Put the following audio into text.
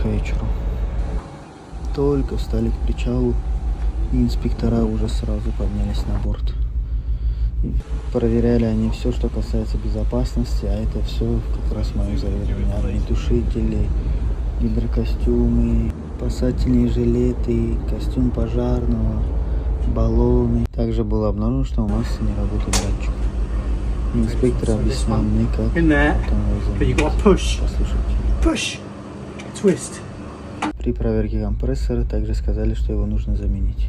К вечеру. Только встали к причалу, и инспектора уже сразу поднялись на борт. И проверяли они все, что касается безопасности, а это все как раз мое заведение. Огнетушители, гидрокостюмы, спасательные жилеты, костюм пожарного, баллоны. Также было обнаружено, что у нас не работает датчик. Инспектор объяснял мне, как In there, потом его but you got to заменить. push, Послушайте. push, twist. При проверке компрессора также сказали, что его нужно заменить.